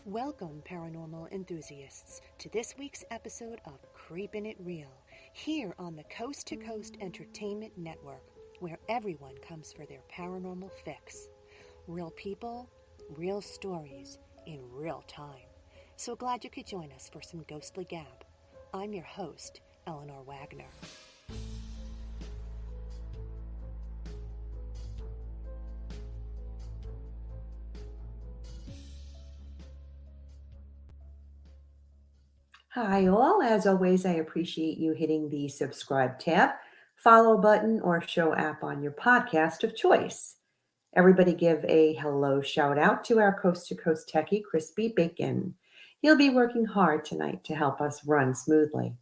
Welcome, paranormal enthusiasts, to this week's episode of Creepin It Reel, here on the Coast to Coast Entertainment Network, where everyone comes for their paranormal fix. Real people, real stories, in real time. So glad you could join us for some ghostly gab. I'm your host, Eleanor Wagner. Hi, all. As always, I appreciate you hitting the subscribe tab, follow button, or show app on your podcast of choice. Everybody give a hello shout out to our coast to coast techie, Crispy Bacon. He'll be working hard tonight to help us run smoothly.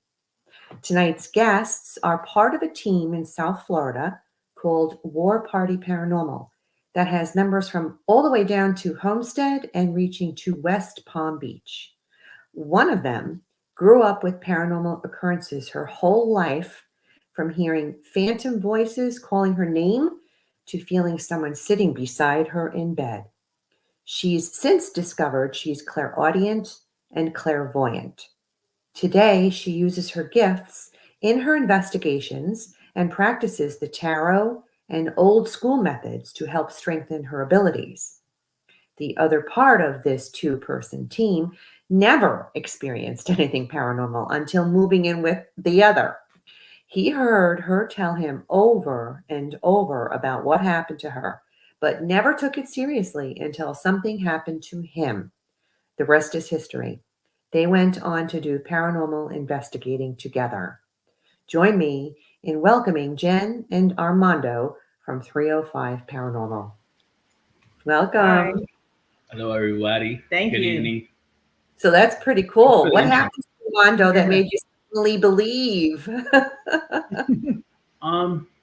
Tonight's guests are part of a team in South Florida called War Party Paranormal that has members from all the way down to Homestead and reaching to West Palm Beach. One of them grew up with paranormal occurrences her whole life, from hearing phantom voices calling her name to feeling someone sitting beside her in bed. She's since discovered she's clairaudient and clairvoyant. Today, she uses her gifts in her investigations and practices the tarot and old school methods to help strengthen her abilities. The other part of this two-person team never experienced anything paranormal until moving in with the other. He heard her tell him over and over about what happened to her, but never took it seriously until something happened to him. The rest is history. They went on to do paranormal investigating together. Join me in welcoming Jen and Armando from 305 Paranormal. Hi. Welcome. Hello, everybody. Thank Good you. evening. So that's pretty That's cool. really What interesting. happened to Armando that made you suddenly believe?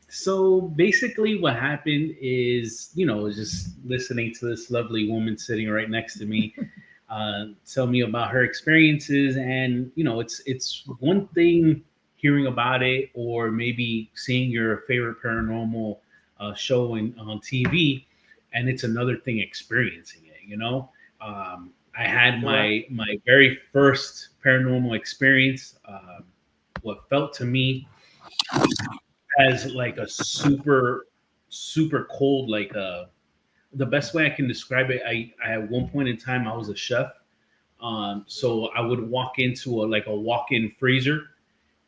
So basically what happened is, just listening to this lovely woman sitting right next to me, tell me about her experiences. And, it's one thing hearing about it or maybe seeing your favorite paranormal show on TV, and it's another thing experiencing it. I had Sure. my very first paranormal experience. What felt to me as like a super cold, like the best way I can describe it, I at one point in time I was a chef. So I would walk into a walk-in freezer,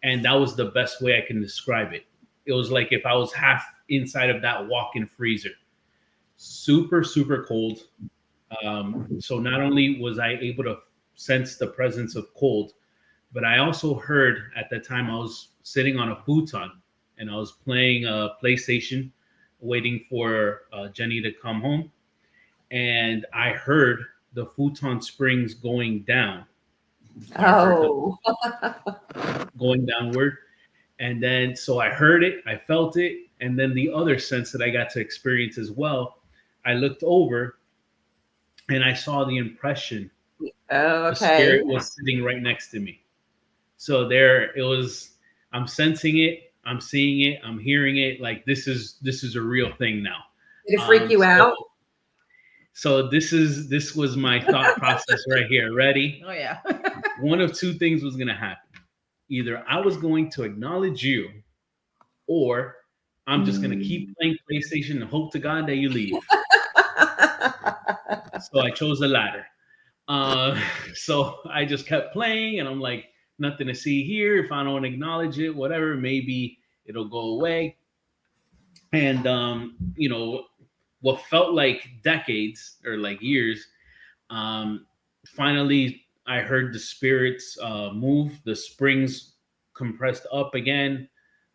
and that was the best way I can describe it. It was like if I was half inside of that walk-in freezer. Super cold. So not only was I able to sense the presence of cold, but I also heard at that time I was sitting on a futon and I was playing a PlayStation, waiting for Jenny to come home, and I heard the futon springs going down. I heard the Oh, going downward, and then so I heard it, I felt it, and then the other sense that I got to experience as well. I looked over and I saw the impression. oh, The okay. spirit was sitting right next to me. So there it was. I'm sensing it, I'm seeing it, I'm hearing it. Like this is a real thing now. Did it freak um you so out? so this was my thought process right here. Ready? Oh yeah. One of two things was going to happen. Either I was going to acknowledge you, or I'm just going to keep playing PlayStation and hope to God that you leave. So I chose the latter. uh so I just kept playing, and I'm like, nothing to see here. If I don't acknowledge it, whatever, maybe it'll go away. And what felt like decades or like years, um finally I heard the spirits move, the springs compressed up again.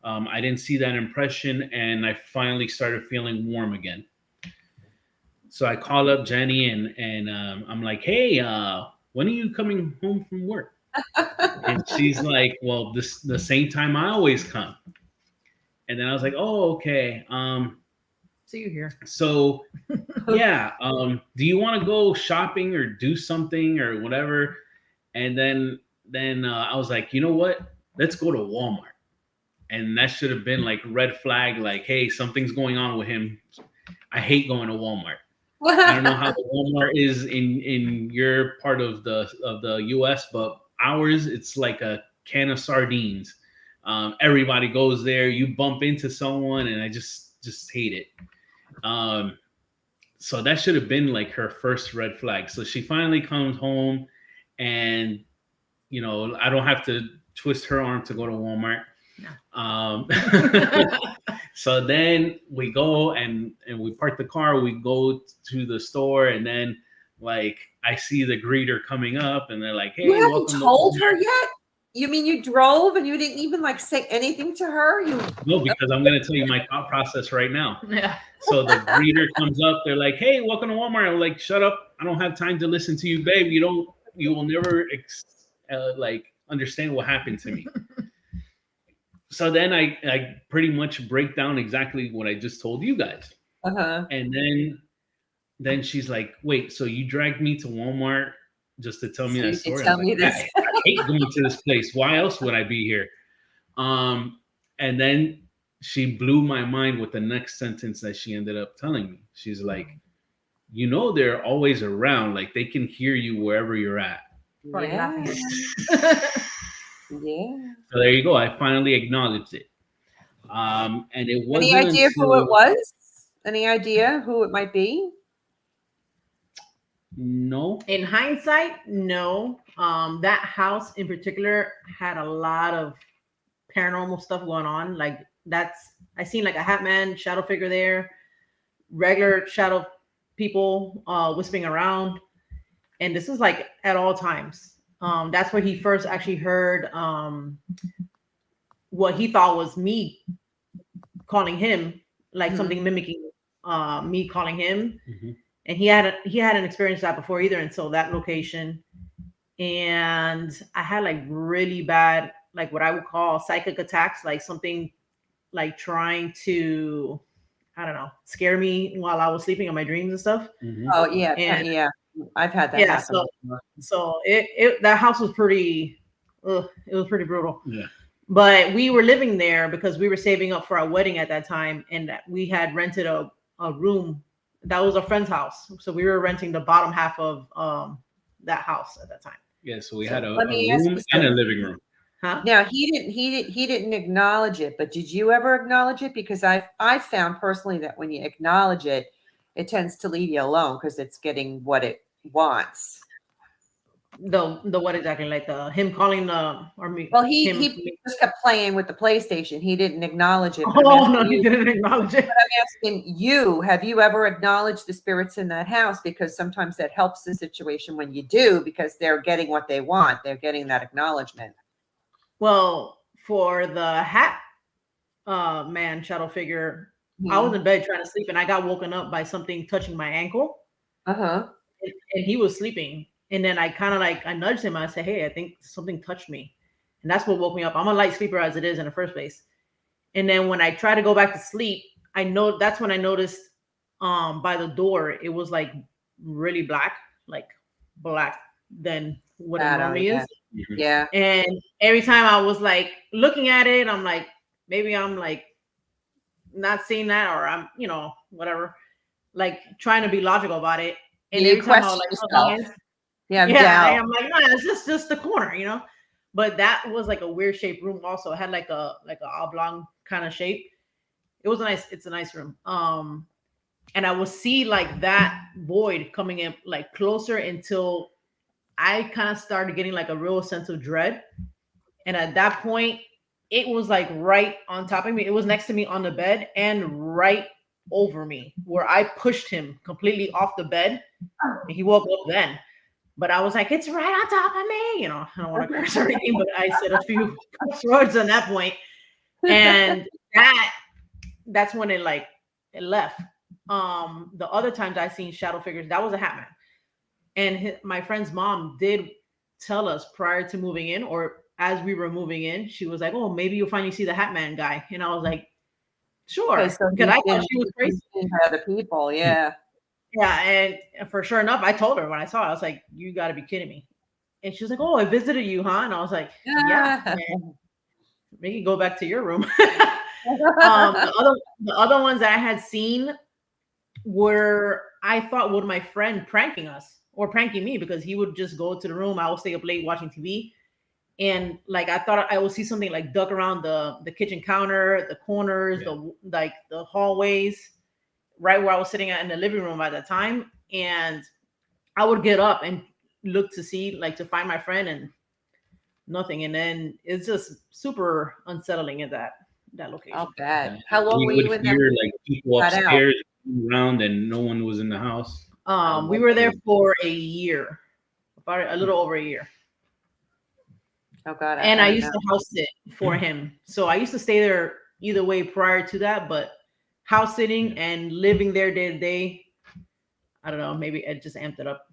I didn't see that impression, and I finally started feeling warm again. So I call up Jenny, and I'm like, hey, when are you coming home from work? And she's like, well, this the same time I always come. And then I was like, oh, okay. See you here. So yeah, do you want to go shopping or do something or whatever? And then I was like, you know what? Let's go to Walmart. And that should have been like red flag, like, hey, something's going on with him. I hate going to Walmart. I don't know how the Walmart is in your part of the U.S., but ours it's like a can of sardines. Everybody goes there. You bump into someone, and I just hate it. So that should have been like her first red flag. So she finally comes home, and I don't have to twist her arm to go to Walmart. No. So then we go and we park the car. We go to the store, and then like I see the greeter coming up, and they're like, "Hey, you haven't welcome told to her yet? You mean you drove and you didn't even like say anything to her? No, because I'm gonna tell you my thought process right now. Yeah. So the greeter comes up. They're like, "Hey, welcome to Walmart." I'm like, "Shut up! I don't have time to listen to you, babe. You will never like understand what happened to me." So then I pretty much break down exactly what I just told you guys. And then she's like, "Wait, so you dragged me to Walmart just to tell me that story?" Tell me this. I hate going to this place. Why else would I be here? And then she blew my mind with the next sentence that she ended up telling me. She's like, they're always around. Like they can hear you wherever you're at. Yeah. Yeah. So there you go. I finally acknowledged it. And it wasn't. Any idea who it was? Any idea who it might be? No. In hindsight, no. That house in particular had a lot of paranormal stuff going on. Like I seen like a hat man, shadow figure there, regular shadow people whispering around, and this is like at all times. That's where he first actually heard what he thought was me calling him, like something mimicking me calling him. Mm-hmm. And he hadn't experienced that before either until that location. And I had like really bad, like what I would call psychic attacks, like something like trying to, I don't know, scare me while I was sleeping in my dreams and stuff. Mm-hmm. Oh yeah, yeah. I've had that happen. So it that house was pretty, it was pretty brutal. Yeah. But we were living there because we were saving up for our wedding at that time, and we had rented a room. That was a friend's house, so we were renting the bottom half of that house at that time. Yeah, so we had a room and a living room. Huh? Now he didn't acknowledge it, but did you ever acknowledge it? Because I found personally that when you acknowledge it, it tends to leave you alone because it's getting what it wants. The what exactly? Like him calling or me? Well, he just kept playing with the PlayStation. He didn't acknowledge it. No, he didn't acknowledge it. But I'm asking you, have you ever acknowledged the spirits in that house? Because sometimes that helps the situation when you do, because they're getting what they want. They're getting that acknowledgement. Well, for the hat man shadow figure, I was in bed trying to sleep, and I got woken up by something touching my ankle. And he was sleeping. And then I kind of I nudged him. I said, "Hey, I think something touched me." And that's what woke me up. I'm a light sleeper as it is in the first place. And then when I try to go back to sleep, that's when I noticed by the door, it was like really black than what it normally is. Yeah. And every time I was like looking at it, I'm like, maybe I'm like not seeing that, or I'm, whatever, like trying to be logical about it. And every time I was like, I'm like, no, it's just the corner, But that was like a weird shaped room. Also, it had like a oblong kind of shape. It's a nice room. And I would see like that void coming in like closer until I kind of started getting like a real sense of dread. And at that point, it was like right on top of me. It was next to me on the bed and right over me, where I pushed him completely off the bed. And he woke up then. But I was like, it's right on top of me. I don't want to curse or anything, but I said a few words on that point. And that's when it left. The other times I seen shadow figures, that was a hat man. And my friend's mom did tell us prior to moving in, or as we were moving in, she was like, "Oh, maybe you'll finally see the hat man guy." And I was like, "Sure," because I thought she was crazy. Other people, yeah. Yeah, and for sure enough, I told her when I saw it, I was like, "You got to be kidding me!" And she was like, "Oh, I visited you, huh?" And I was like, "Yeah." Maybe go back to your room. The other ones that I had seen, where I thought would my friend pranking us or pranking me because he would just go to the room. I would stay up late watching TV, and like I thought I would see something like duck around the kitchen counter, the corners, Yeah. the hallways, right where I was sitting at in the living room at that time, and I would get up and look to see like to find my friend and nothing, and then it's just super unsettling at that I'll location. bet. And How long were we you would in there hear when like people you got out? upstairs around, and no one was in the house. Oh We my were there God. for a year, about a little over a year. Oh God, And I I don't used know. to house sit for him. So I used to stay there either way prior to that, but house Yeah, sitting and living there day to day, I don't know, maybe it just amped it up.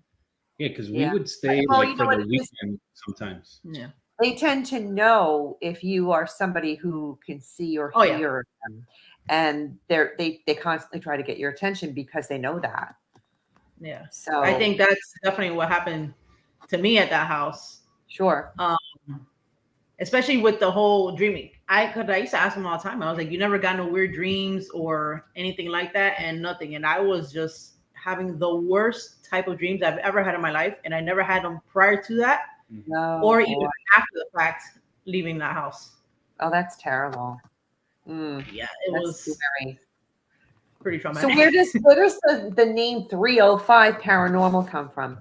yeah, because we Yeah. would stay Well, like you know for what the it is? weekend sometimes. Yeah. They tend to know if you are somebody who can see or Oh yeah. hear them, and they constantly try to get your attention because they know that. Yeah. I So think that's definitely what happened to me at that house. sure. Um, Especially with the whole dreaming. Cause I used to ask him all the time. I was like, "You never got no weird dreams or anything like that," and nothing. And I was just having the worst type of dreams I've ever had in my life, and I never had them prior to that, Mhm. No, or even boy. after the fact, leaving that house. Oh, that's terrible. Mm, Yeah, it that's was scary. pretty So traumatic. where does the name 305 paranormal come from?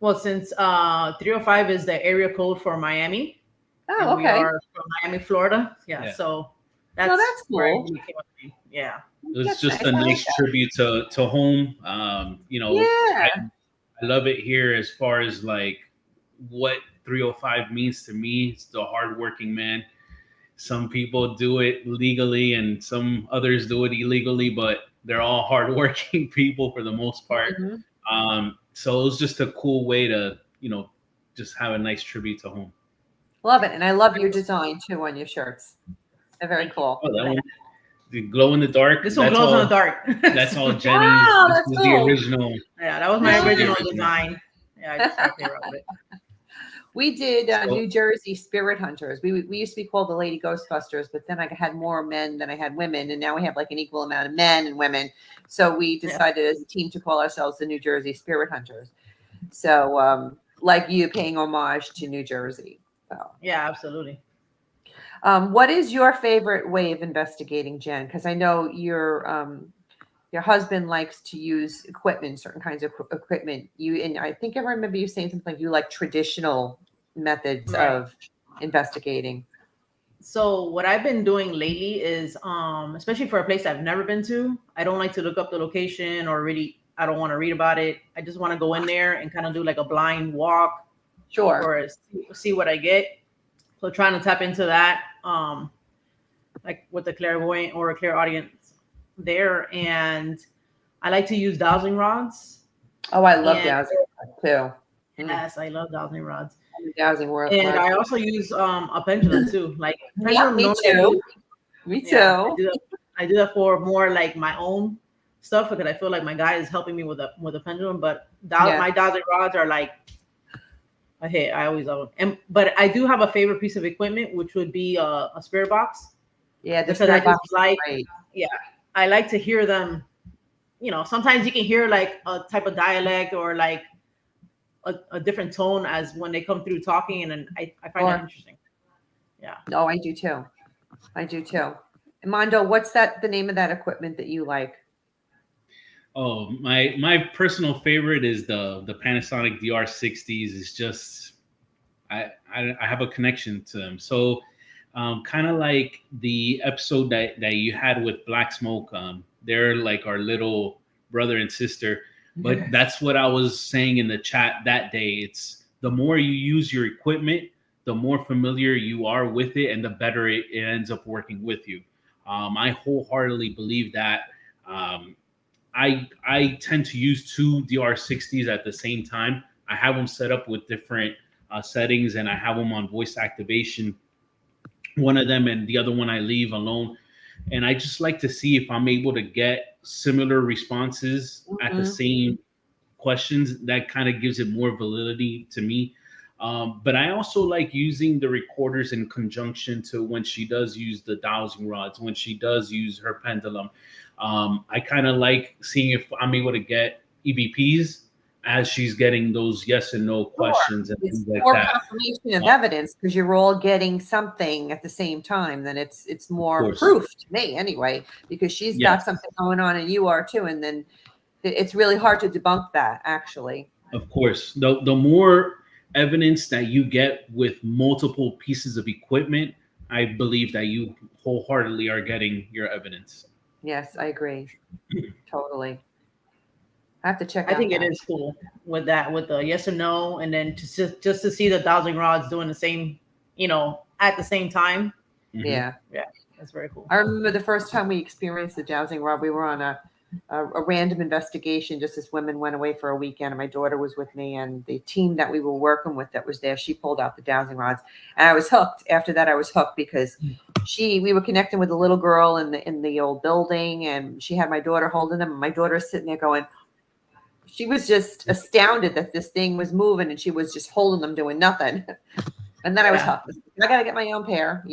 Well, since 305 is the area code for Miami, and Oh, we okay. are from Miami, Florida. Yeah, Yeah, so No, that's that's where it cool. really came up to me. Yeah. it was That's just nice. a I like nice that. tribute to home. Yeah. I love it here as far as like what 305 means to me. It's the hardworking man. Some people do it legally and some others do it illegally, but they're all hardworking people for the most part. Mhm. So it was just a cool way to, just have a nice tribute to home. Love it. And I love your design too on your shirts. They're very Thank you. cool. Oh, that one, the glow in the dark. This one glows in the dark. That's all Jenny's. Wow, This that's is the cool. original. Yeah, that was my This is the original original. design. Yeah, I just had to play around with it. We did So New Jersey Spirit Hunters. We used to be called the Lady Ghostbusters, but then I had more men than I had women, and now we have like an equal amount of men and women. So we Yeah. decided as a team to call ourselves the New Jersey Spirit Hunters. So like you paying homage to New Jersey. So Yeah, absolutely. what is your favorite way of investigating, Jen? Because I know your husband likes to use equipment, certain kinds of equipment. You and I think I remember you saying something like you like traditional methods Right. of investigating. So what I've been doing lately is especially for a place I've never been to, I don't like to look up the location or really I don't want to read about it. I just want to go in there and kind of do like a blind walk Sure. or see what I get. So trying to tap into that like with the clairvoyant or a clairaudience there, and I like to use dowsing rods. Oh, I love And dowsing rods too. yes, I love dowsing rods. Dowsing And rods. I also use a pendulum too. Like Yeah, pendulum me normally I too. do. Me Yeah, too. I do that for more like my own stuff because I feel like my guy is helping me with a pendulum. But Yeah. my dowsing rods are like a hit. I always love them. But I do have a favorite piece of equipment, which would be a spirit box Yeah, the because I spirit just box is like great. yeah I like to hear them. Sometimes you can hear like a type of dialect or like a different tone as when they come through talking, and then I find that Sure. interesting. Yeah. No, I do too. I do too. Mondo, what's the name of that equipment that you like? Oh, my personal favorite is the Panasonic DR60s. It's just I have a connection to them. So kind of like the episode that you had with Black Smoke. They're like our little brother and sister. But that's what I was saying in the chat that day. It's the more you use your equipment, the more familiar you are with it, and the better it ends up working with you. I wholeheartedly believe that. Um, I tend to use two DR60s at the same time. I have them set up with different settings, and I have them on voice activation. One of them and the other one I leave alone, and I just like to see if I'm able to get similar responses at the Mhm. same questions. That kind of gives it more validity to me. But I also like using the recorders in conjunction to when she does use the dowsing rods, when she does use her pendulum. I kind of like seeing if I'm able to get EVPs as she's getting those yes and no questions and It's things like more that. confirmation of evidence because you're all getting something at the same time. Then it's more course. proof to me anyway, because she's got Yes. something going on and you are too. And then it's really hard to debunk that actually. Of course, the more evidence that you get with multiple pieces of equipment, I believe that you wholeheartedly are getting your evidence. Yes, I agree. Totally. I have to check I out think that. it is cool with that, with the yes or no, and then just to see the dowsing rods doing the same, at the same time. Mhm. Yeah. Yeah, that's very cool. I remember the first time we experienced the dowsing rod, we were on a random investigation just as women went away for a weekend, and my daughter was with me, and the team that we were working with that was there, she pulled out the dowsing rods, and I was hooked. After that, I was hooked because we were connecting with a little girl in the old building, and she had my daughter holding them, and my daughter was sitting there going, she was just astounded that this thing was moving, and she was just holding them doing nothing. And then I was hooked. I got to get my own pair,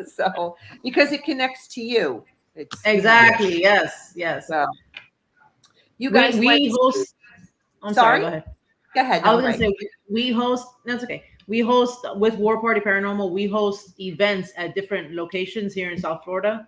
so because it connects to you. It's Exactly. Yes. Yes. So you guys we host. I'm sorry. Go ahead. Go ahead. I was gonna say we host. That's okay. We host with War Party Paranormal. We host events at different locations here in South Florida.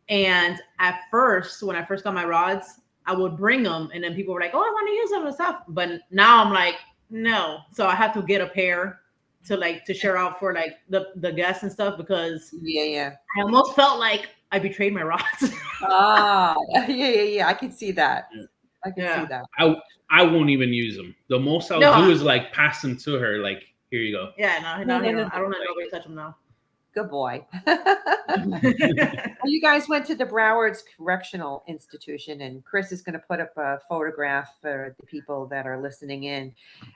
And at first, when I first got my rods, I would bring them, and then people were like, "Oh, I want to use them and stuff." But now I'm like, no. So I have to get a pair to share out for like the guests and stuff, because yeah, I almost felt like I betrayed my rods. yeah. I can see that. I can see that. I won't even use them. The most I'll do is like pass them to her. Like, here you go. Yeah, no. I don't let nobody touch them now. Good boy. You guys went to the Broward's Correctional Institution, and Chris is going to put up a photograph for the people that are listening in,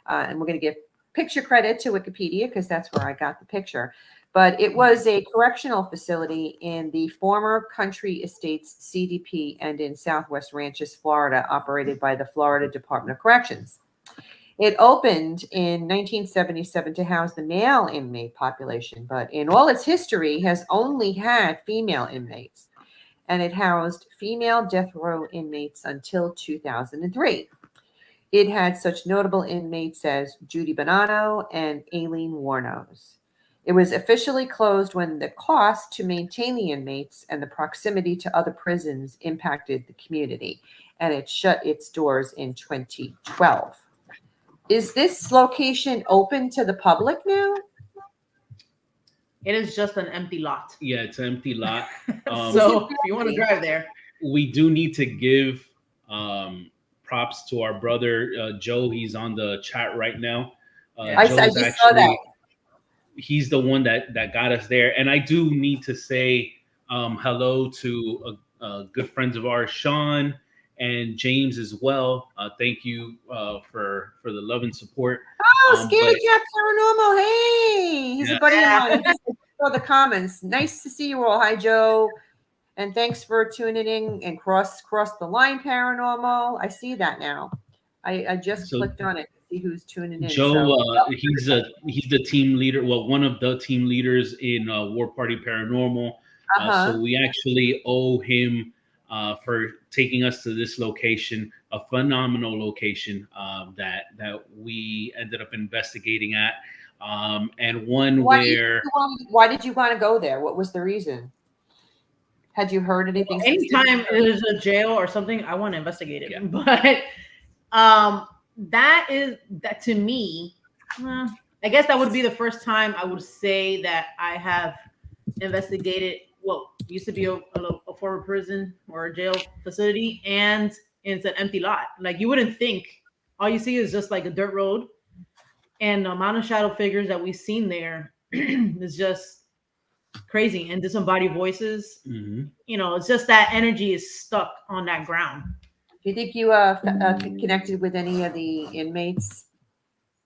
and we're going to give picture credit to Wikipedia because that's where I got the picture. But it was a correctional facility in the former Country Estates CDP and in Southwest Ranches, Florida, operated by the Florida Department of Corrections. It opened in 1977 to house the male inmate population, but in all its history has only had female inmates, and it housed female death row inmates until 2003. It had such notable inmates as Judy Bonanno and Aileen Warnos. It was officially closed when the cost to maintain the inmates and the proximity to other prisons impacted the community, and it shut its doors in 2012. Is this location open to the public now? It is just an empty lot. Yeah, it's an empty lot. So if you want to drive there, we do need to give props to our brother Joe. He's on the chat right now. I just saw that. He's the one that got us there, and I do need to say hello to good friends of ours, Sean and James as well. Thank you for the love and support. Oh, Scary Cat Paranormal. Hey, he's a buddy of mine. I just saw the comments. Nice to see you all. Hi, Joe. And thanks for tuning in and cross the line paranormal. I see that now. I just clicked on it to see who's tuning in. Joe, he's the team leader. Well, one of the team leaders in War Party Paranormal. So we actually owe him for taking us to this location, a phenomenal location that we ended up investigating at, and one why did you want to go there? What was the reason? Had you heard anything? Anytime there's a jail or something, I want to investigate it. Yeah. But that to me, I guess that would be the first time I would say that I have investigated what used to be a former prison or a jail facility, and it's an empty lot. Like, you wouldn't think. All you see is just like a dirt road, and the amount of shadow figures that we've seen there is just crazy, and disembodied voices. Mm-hmm. It's just that energy is stuck on that ground. Do you think you connected with any of the inmates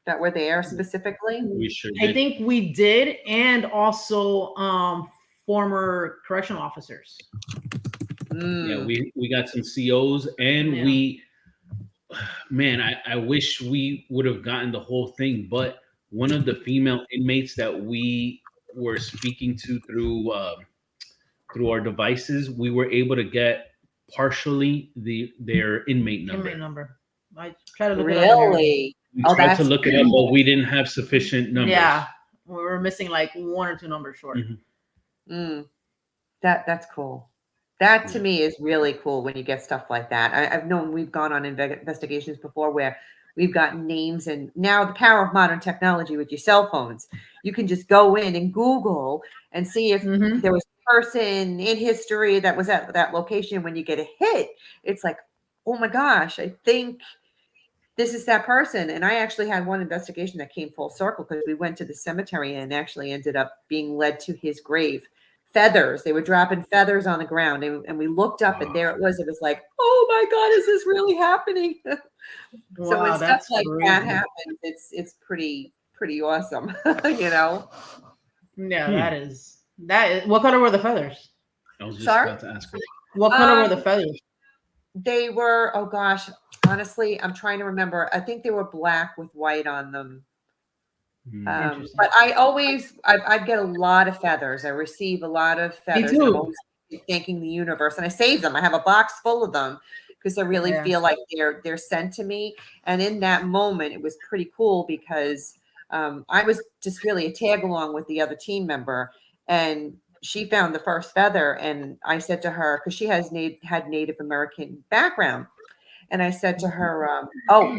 that were there specifically? We sure did. I think we did, and also former correctional officers. Yeah, we got some COs, and I wish we would have gotten the whole thing, but one of the female inmates that we were speaking to through our devices, we were able to get partially their inmate number. Inmate number. I try to look it up and everything. Really? We Oh, tried to that's look it up, but we didn't have sufficient numbers. Yeah, we were missing like 1 or 2 numbers short. Mhm. That's cool. That to Yeah. me is really cool when you get stuff like that. I've known we've gone on investigations before where we've gotten names, and now the power of modern technology with your cell phones, you can just go in and Google and see if Mhm. there was a person in history that was at that location. When you get a hit, it's like, oh my gosh, I think this is that person. And I actually had one investigation that came full circle because we went to the cemetery and actually ended up being led to his grave. Feathers, they were dropping feathers on the ground, and we looked up and there it was. It was like, oh my God, is this really happening? So when Wow, stuff that's like crazy. that happens, it's pretty awesome. you know. Yeah, that is. What color were the feathers? I was just Sorry? about to ask her. What color were the feathers? They were, oh gosh, honestly, I'm trying to remember. I think they were black with white on them. Interesting. But I get a lot of feathers. I receive a lot of feathers, and I'm too. always thanking the universe. And I save them. I have a box full of them because I really Yeah. feel like they're sent to me. And in that moment, it was pretty cool because I was just really a tag along with the other team member, and she found the first feather. And I said to her, because she had Native American background, and I said to her, "Oh,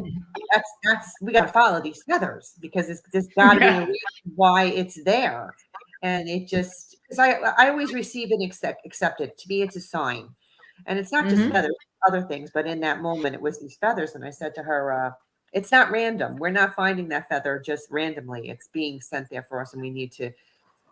that's we got to follow these feathers because there's got to be a reason why it's there." And it just because I always receive and accept it. To me, it's a sign, and it's not just Mhm. feathers, other things. But in that moment, it was these feathers, and I said to her, "It's not random. We're not finding that feather just randomly. It's being sent there for us, and we need to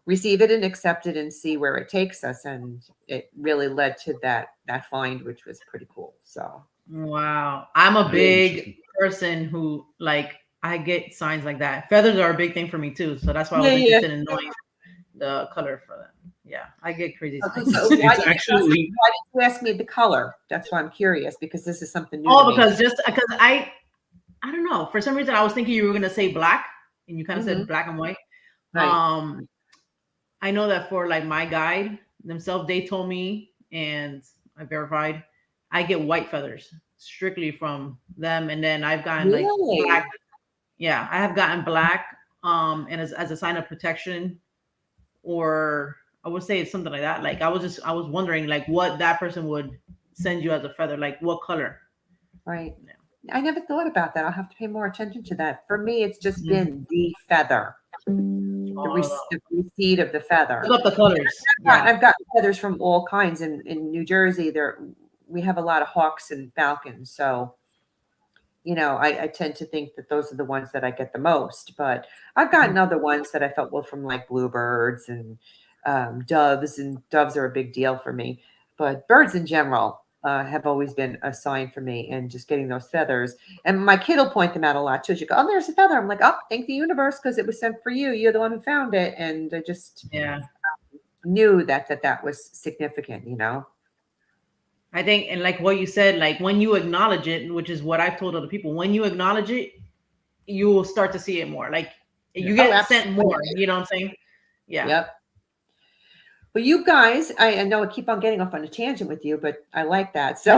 receive it and accept it and see where it takes us." And it really led to that find, which was pretty cool. So. Wow. I'm a That's big interesting. person who like I get signs like that. Feathers are a big thing for me too. So that's why I Yeah, was yeah. interested in knowing the color for them. Yeah, I get crazy Okay, signs. so why It's actually did you ask me the color? That's why I'm curious because this is something new to Oh, me. because I don't know. For some reason I was thinking you were gonna say black and you kind of Mhm. said black and white. Right. I know that for like my guide themselves, they told me and I verified I get white feathers strictly from them. And then I've gotten like Really? black. Yeah, I have gotten black and as a sign of protection, or I would say it's something like that. Like I was wondering like what that person would send you as a feather, like what color. Right. Yeah. I never thought about that. I'll have to pay more attention to that. For me, it's just Mhm. been the feather, Oh, the receipt of the feather. look up the colors. Yeah. I've gotten feathers from all kinds. In New Jersey, we have a lot of hawks and falcons. So, I tend to think that those are the ones that I get the most. But I've gotten other ones that I felt were from like bluebirds and doves, and doves are a big deal for me. But birds in general have always been a sign for me, and just getting those feathers. And my kid will point them out a lot too. She go, "Oh, there's a feather." I'm like, "Oh, thank the universe because it was sent for you. You're the one who found it." And I just Yeah. knew that was significant. I think, and like what you said, like when you acknowledge it, which is what I've told other people, when you acknowledge it, you will start to see it more. Like Yeah. you Oh, get sent more. absolutely. You know what I'm saying? Yeah. Yep. Well, you guys, I know I keep on getting off on a tangent with you, but I like that. So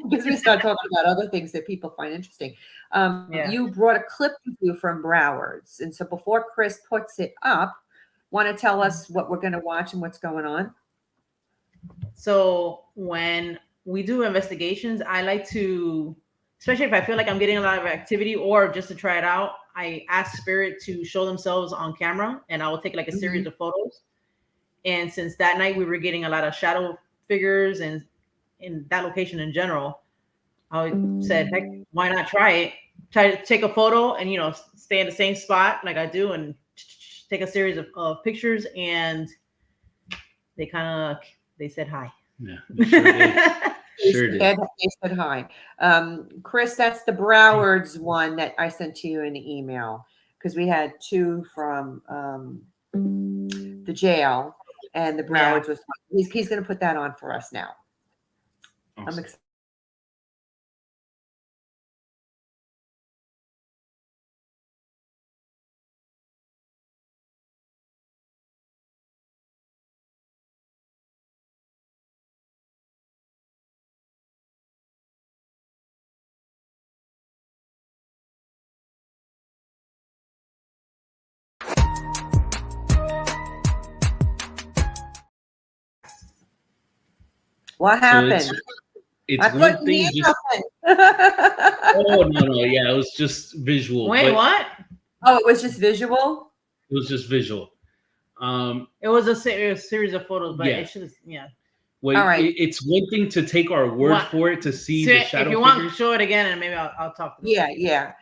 because we start talking about other things that people find interesting. Yeah. You brought a clip with you from Broward's. And so before Chris puts it up, want to tell us what we're going to watch and what's going on? So when we do investigations, I like to, especially if I feel like I'm getting a lot of activity or just to try it out, I ask spirit to show themselves on camera and I will take like a series of photos. And since that night we were getting a lot of shadow figures and in that location in general, I said, heck, why not try it? Try to take a photo and stay in the same spot like I do and take a series of pictures, and they kind of they said hi. Yeah, we sure did. Sure did. They said hi. Chris, that's the Broward's one that I sent to you in the email because we had two from the jail, and the Broward's was he's going to put that on for us now. I'm Awesome. excited. What So happened? it's I one couldn't thing hear just nothing. oh no, yeah, it was just visual, Wait, but what? Oh, it was just visual? it was just visual. It was a series of photos, but Yeah. it should have, yeah. Wait, All right. it's one thing to take our word What? for it to see So the if shadow you figures. want, show it again, and maybe I'll talk to them. Yeah.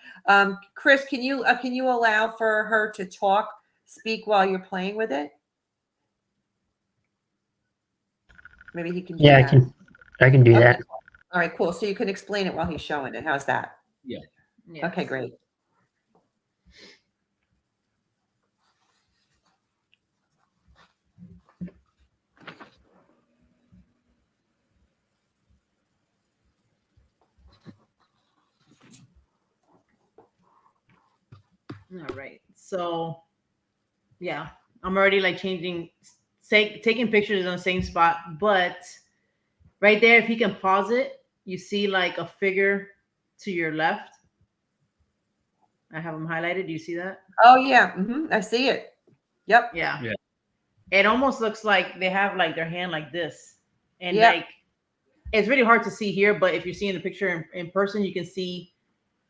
Chris, can you allow for her to speak while you're playing with it? Maybe he can do Yeah, that. I can do Okay. that. All right, cool. So you can explain it while he's showing it. How's that? Yeah. Yes. Okay, great. All right. So, yeah, I'm already like changing, taking pictures on the same spot, but right there, if you can pause it, you see like a figure to your left. I have them highlighted. Do you see that? Oh yeah, I see it. Yep. Yeah. Yeah. It almost looks like they have like their hand like this, and Yep. like it's really hard to see here, but if you're seeing the picture in person, you can see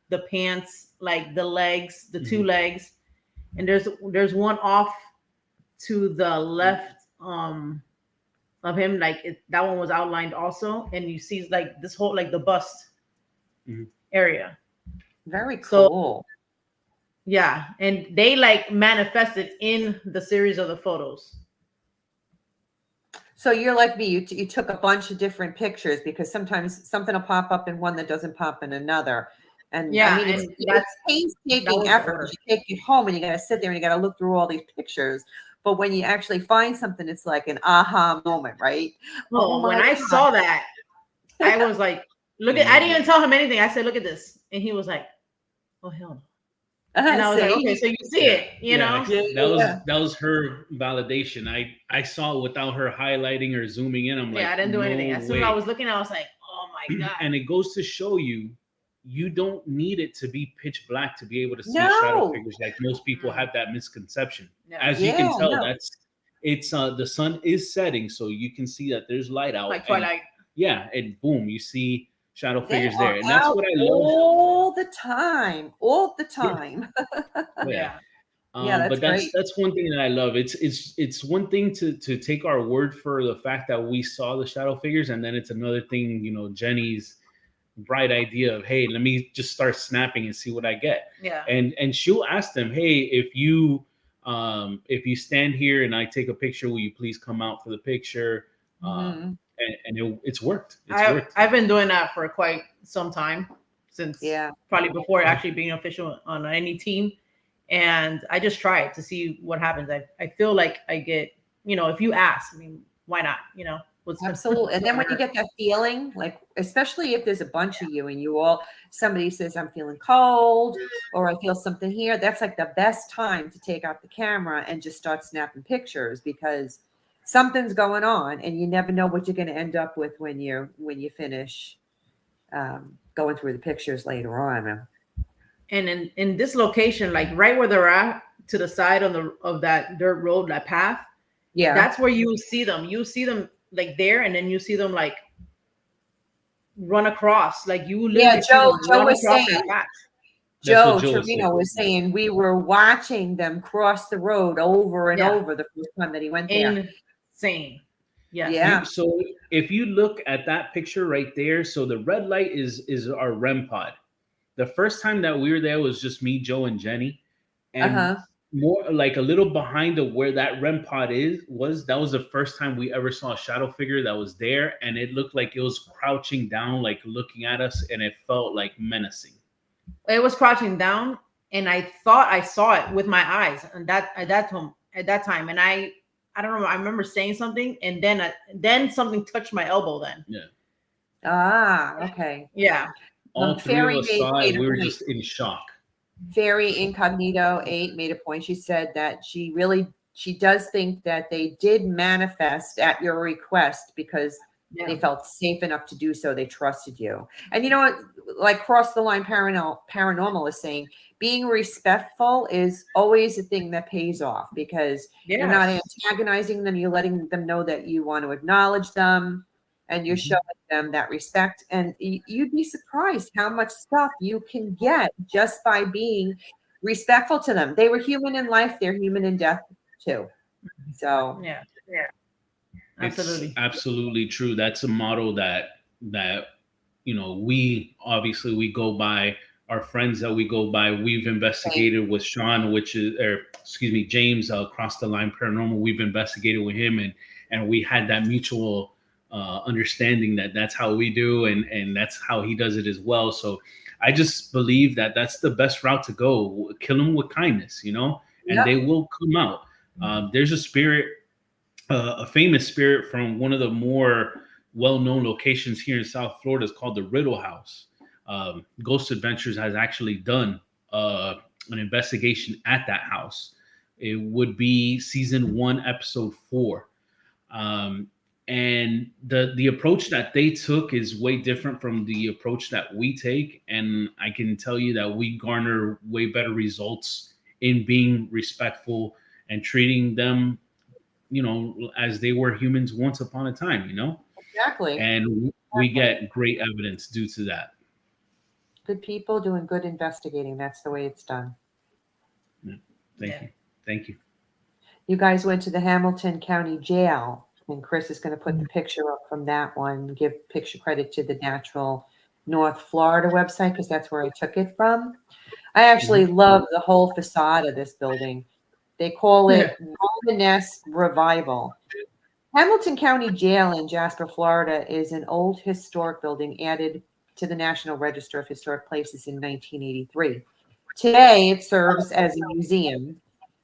the pants, like the legs, the two legs, and there's one off to the left of him, like that one was outlined also, and you see like this whole like the bust area. Very So cool. yeah, and they like manifested in the series of the photos. So you're like me. You took a bunch of different pictures because sometimes something will pop up in one that doesn't pop in another. And Yeah, I mean, and it's that painstaking was effort. order. You take it home and you got to sit there and you got to look through all these pictures. But when you actually find something, it's like an aha moment, right? Oh, when I God. saw that, I was like, look at, I didn't even tell him anything. I said, look at this. And he was like, oh, hell no. And I was like, okay, so you see it, you know? That was her validation. I saw it without her highlighting or zooming in. I'm like, I didn't do anything. As soon as I was looking, I was like, oh my God. And it goes to show you, you don't need it to be pitch black to be able to see shadow figures. Like most people have that misconception. As you can tell, it's the sun is setting, so you can see that there's light out. Like twilight. And boom, you see shadow figures there. And that's what I love. All the time. Yeah. That's great. That's one thing that I love. It's one thing to take our word for the fact that we saw the shadow figures, and then it's another thing, Jenny's bright idea of, hey, let me just start snapping and see what I get. Yeah. And she'll ask them, hey, if you stand here and I take a picture, will you please come out for the picture? And it's worked. I've been doing that for quite some time, since probably before actually being official on any team. And I just try it to see what happens. I feel like I get, if you ask, I mean, why not? Absolutely. And then when you get that feeling, like, especially if there's a bunch of you and somebody says, I'm feeling cold, or I feel something here, that's like the best time to take out the camera and just start snapping pictures, because something's going on and you never know what you're going to end up with when you finish going through the pictures later on. And in this location, like right where they're at, to the side of that dirt road, that path, that's where you see them. You see them like there, and then you see them like run across. Like you literally see them Joe run was across saying. that patch. Joe Torino was saying we were watching them cross the road over and over the first time that he went there. Insane. Yeah. So if you look at that picture right there, so the red light is our REM pod. The first time that we were there was just me, Joe, and Jenny, and more like a little behind of where that REM pod was. That was the first time we ever saw a shadow figure that was there, and it looked like it was crouching down, like looking at us, and it felt like menacing. It was crouching down, and I thought I saw it with my eyes, and at that time, and I don't know. I remember saying something, and then something touched my elbow. Then Okay. Yeah. All three of us saw it. We were just in shock. Fairy Incognito 8 made a point. She said that she does think that they did manifest at your request because they felt safe enough to do so. They trusted you. And you know what? Like Cross the Line Paranormal is saying, being respectful is always a thing that pays off, because you're not antagonizing them. You're letting them know that you want to acknowledge them and you're showing them that respect. And you'd be surprised how much stuff you can get just by being respectful to them. They were human in life. They're human in death too. So yeah, It's absolutely. absolutely true. That's a model that we obviously we go by, our friends that we go by. We've investigated with Sean, James, Across the Line Paranormal. We've investigated with him, and we had that mutual understanding that that's how we do, and that's how he does it as well. So I just believe that that's the best route to go. Kill them with kindness, and they will come out. There's a spirit, a famous spirit from one of the more well-known locations here in South Florida is called the Riddle House. Ghost Adventures has actually done an investigation at that house. It would be season 1, episode 4. And the approach that they took is way different from the approach that we take. And I can tell you that we garner way better results in being respectful and treating them as they were humans once upon a time, exactly. and we get great evidence due to that. Good people doing good investigating. That's the way it's done. Thank you. You guys went to the Hamilton County Jail, and Chris is going to put the picture up from that one. Give picture credit to the Natural North Florida website, because that's where I took it from. I actually love the whole facade of this building. They call it Romanesque Revival. Hamilton County Jail in Jasper, Florida is an old historic building added to the National Register of Historic Places in 1983. Today, it serves as a museum.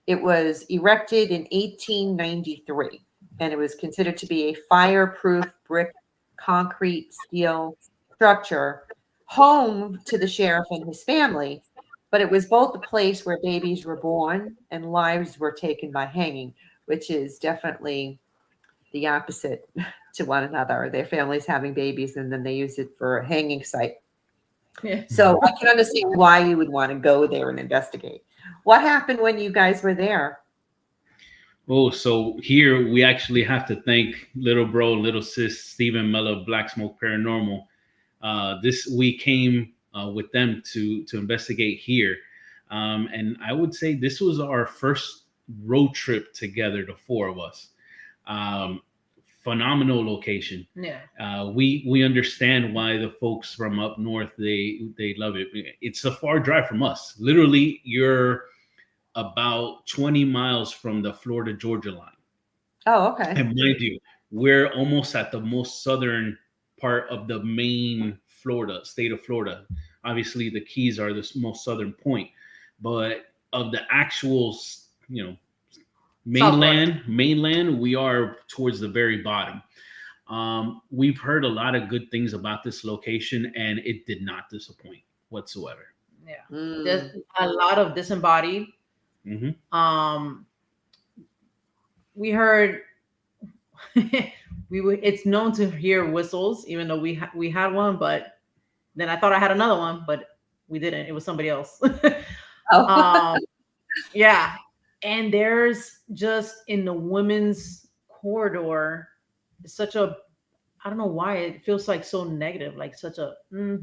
It was erected in 1893, and it was considered to be a fireproof brick, concrete, steel structure, home to the sheriff and his family. But it was both a place where babies were born and lives were taken by hanging, which is definitely the opposite to one another. Their families having babies, and then they use it for a hanging site. Yeah. So I can understand why you would want to go there and investigate. What happened when you guys were there? Oh, so here we actually have to thank little bro, little sis, Stephen Mella, Black Smoke Paranormal. We came with them to investigate here. And I would say this was our first road trip together, the 4 of us. Phenomenal location. Yeah. We understand why the folks from up north, they love it. It's a far drive from us. Literally, you're about 20 miles from the Florida-Georgia line. Oh, okay. And mind you, we're almost at the most southern part of the main state of Florida. Obviously, the Keys are the most southern point, but of the actual, mainland, we are towards the very bottom. We've heard a lot of good things about this location, and it did not disappoint whatsoever. Yeah, there's a lot of disembodied. We heard it's known to hear whistles, even though we had one, but then I thought I had another one, but we didn't. It was somebody else. Yeah. And there's just in the women's corridor, I don't know why it feels like so negative, like such a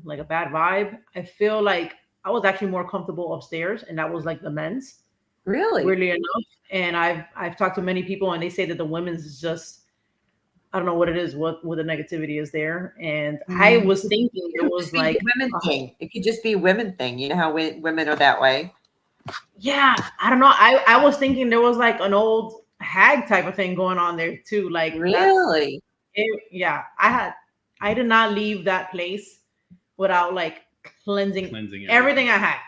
like a bad vibe. I feel like I was actually more comfortable upstairs, and that was like the men's. Really? Weirdly enough. And I've talked to many people, and they say that the women's is just, I don't know what it is, what the negativity is there. And I was thinking it was like women thing. It could just be a women thing. You know how women are that way. Yeah, I don't know. I was thinking there was like an old hag type of thing going on there too. Like really? Yeah. I did not leave that place without like cleansing everything I had.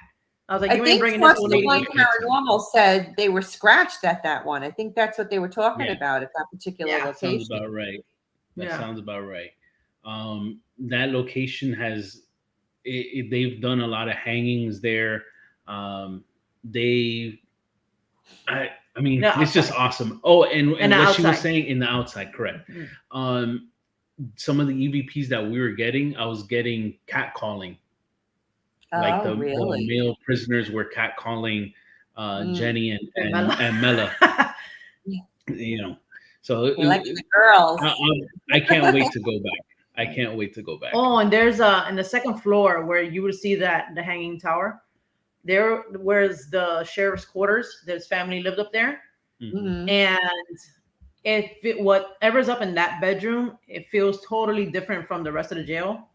I was like, I think Across the Line Paranormal said they were scratched at that one. I think that's what they were talking about at that particular location. Sounds about right. That sounds about right. That location has, they've done a lot of hangings there. It's just awesome. Oh, and what she was saying in the outside, correct. Some of the EVPs that we were getting, I was getting catcalling. Like the male prisoners were catcalling Jenny and Mella. So like the girls. I can't wait to go back. I can't wait to go back. Oh, and there's in the second floor where you would see that the hanging tower. There, where's the sheriff's quarters? His family lived up there, Mhm. and whatever's up in that bedroom, it feels totally different from the rest of the jail.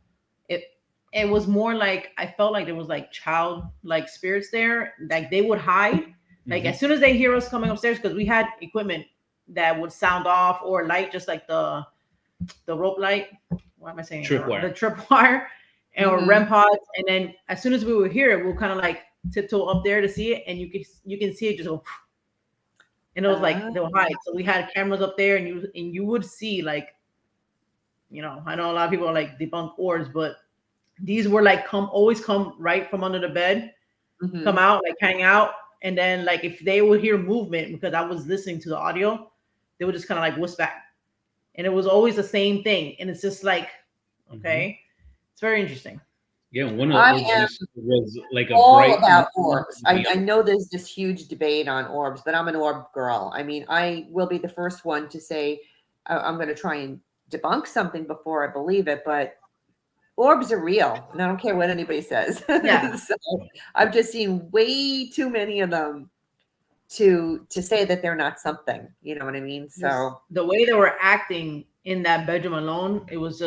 It was more like I felt like there was like child like spirits there. Like they would hide. Like as soon as they hear us coming upstairs, because we had equipment that would sound off or light, just like the rope light. What am I saying? Tripwire. The tripwire and or Mhm. REM pods. And then as soon as we would hear it, we'll kind of like tiptoe up there to see it, and you can see it just go. And it was like they were hide. So we had cameras up there, and you would see like, I know a lot of people are like debunk orbs, but these were like always come right from under the bed, Mhm. come out, like hang out. And then like if they would hear movement, because I was listening to the audio, they would just kind of like whisk back. And it was always the same thing. And it's just like, okay, it's very interesting. Yeah, one of I those was like a all bright about orbs. I know there's this huge debate on orbs, but I'm an orb girl. I mean, I will be the first one to say I'm going to try and debunk something before I believe it, but orbs are real, and I don't care what anybody says. Yeah. So I've just seen way too many of them to say that they're not something. You know what I mean? So the way they were acting in that bedroom alone, it was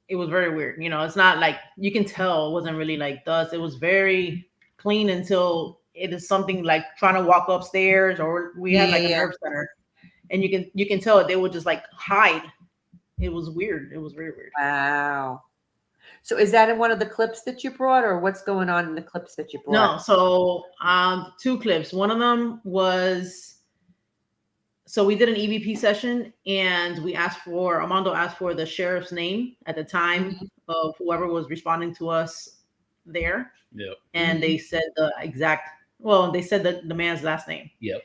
very weird. It's not like you can tell it wasn't really like dust. It was very clean until it is something like trying to walk upstairs, or we had like a nerve center, and you can tell they would just like hide. It was weird. It was very weird. Wow. So is that in one of the clips that you brought, or what's going on in the clips that you brought? No, so two clips. One of them was, so we did an EVP session, and Armando asked for the sheriff's name at the time of whoever was responding to us there. Yep. And they said they said the man's last name. Yep.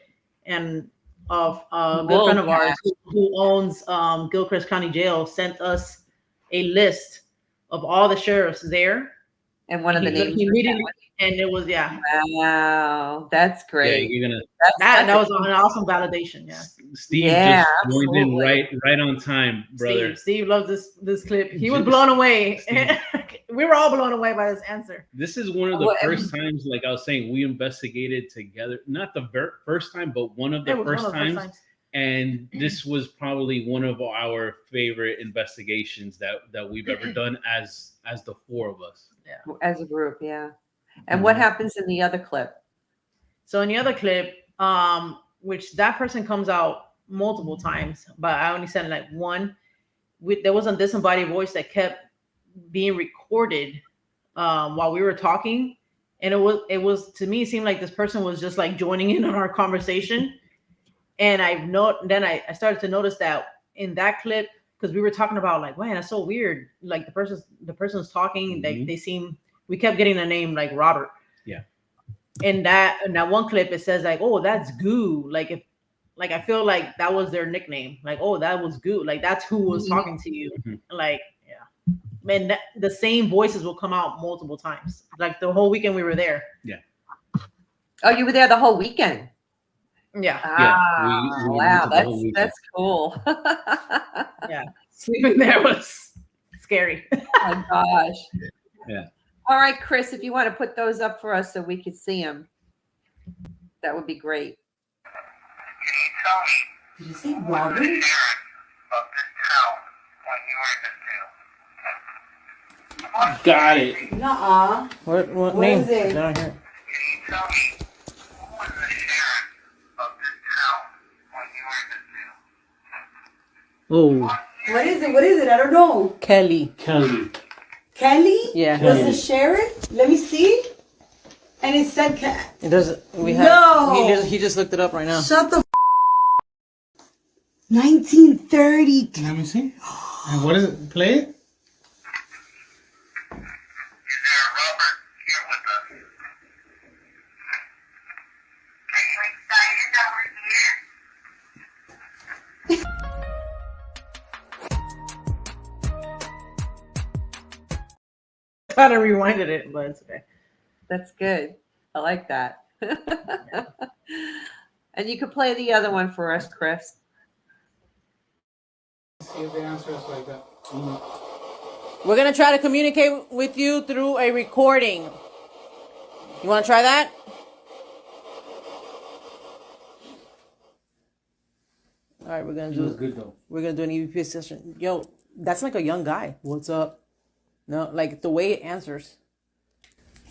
And of a good friend of ours who owns Gilchrist County Jail sent us a list of all the sheriffs there. And one of the names immediately, and it was Wow, that's great. Yeah, you're gonna. That was an awesome validation. Yeah. Steve just joined in right on time, brother. Steve loves this clip. He was blown away. We were all blown away by this answer. This is one of the first times, like I was saying, we investigated together. Not the first time, but one of the first times. And this was probably one of our favorite investigations that we've ever done as the four of us. Yeah. As a group, yeah. And what happens in the other clip? So in the other clip, which that person comes out multiple times, but I only sent like one. There was a disembodied voice that kept being recorded while we were talking, and it was to me, it seemed like this person was just like joining in on our conversation. And I started to notice that in that clip, because we were talking about like, man, that's so weird. Like the person's talking, we kept getting the name like Robert. Yeah. In that one clip, it says like, oh, that's Goo. Like I feel like that was their nickname. Like, oh, that was Goo. Like that's who was talking to you. Like, yeah. Man, the same voices will come out multiple times. Like the whole weekend we were there. Yeah. Oh, you were there the whole weekend? Yeah. Wow, that's cool. Yeah. Sleeping there was scary. Oh my gosh. Yeah. All right, Chris, if you want to put those up for us so we could see them, that would be great. Did you say Robert? Got it. Nuh-uh. What name? is it? Down here. Oh, What is it? What is it? I don't know. Kelly. Kelly? Yeah. Was the sheriff? Let me see. And it said It doesn't. We have. No. He just looked it up right now. Shut the 1930. Let me see. And what is it? Play it? Kind of rewinded it, but it's okay. That's good. I like that. And you could play the other one for us, Chris. See if the answer is like that. We're gonna try to communicate with you through a recording. You want to try that? All right, we're gonna do. Good though. We're gonna do an EVP session. Yo, that's like a young guy. What's up? No, like the way it answers.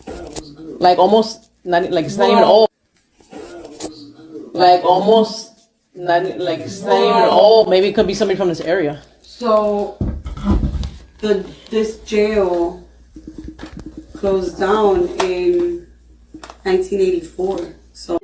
Like almost not like it's not even old. Like almost not like it's not even old. Maybe it could be somebody from this area. So, this jail closed down in 1984. So.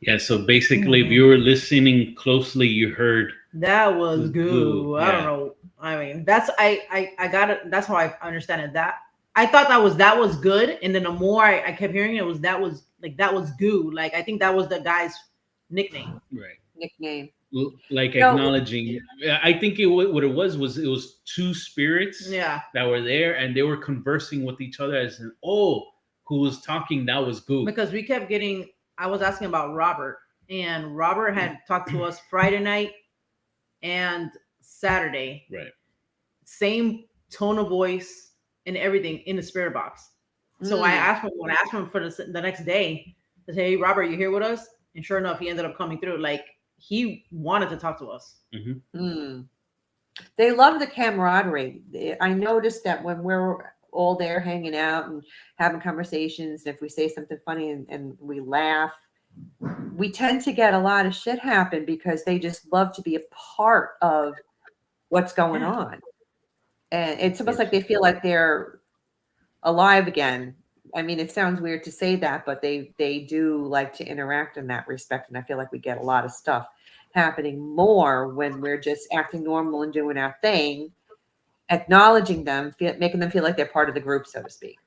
Yeah, so basically, if you were listening closely, you heard that was goo. Yeah. I don't know. I mean, I got it. That's how I understand it. That I thought that was good, and then the more I kept hearing it, that was goo. Like I think that was the guy's nickname. Right. Nickname. Like acknowledging. I think what it was two spirits. Yeah. That were there, and they were conversing with each other as an who was talking. That was goo. Because we kept getting. I was asking about Robert, and Robert had talked to us Friday night and Saturday. Right. Same tone of voice and everything in the spirit box. So I asked him for the next day to say, "Hey, Robert, you here with us?" And sure enough, he ended up coming through. Like he wanted to talk to us. They love the camaraderie. I noticed that when we're all there hanging out and having conversations, if we say something funny and we laugh, we tend to get a lot of shit happen because they just love to be a part of what's going on. And it's almost like they feel like they're alive again. I mean, it sounds weird to say that, but they do like to interact in that respect. And I feel like we get a lot of stuff happening more when we're just acting normal and doing our thing, acknowledging them, making them feel like they're part of the group, so to speak.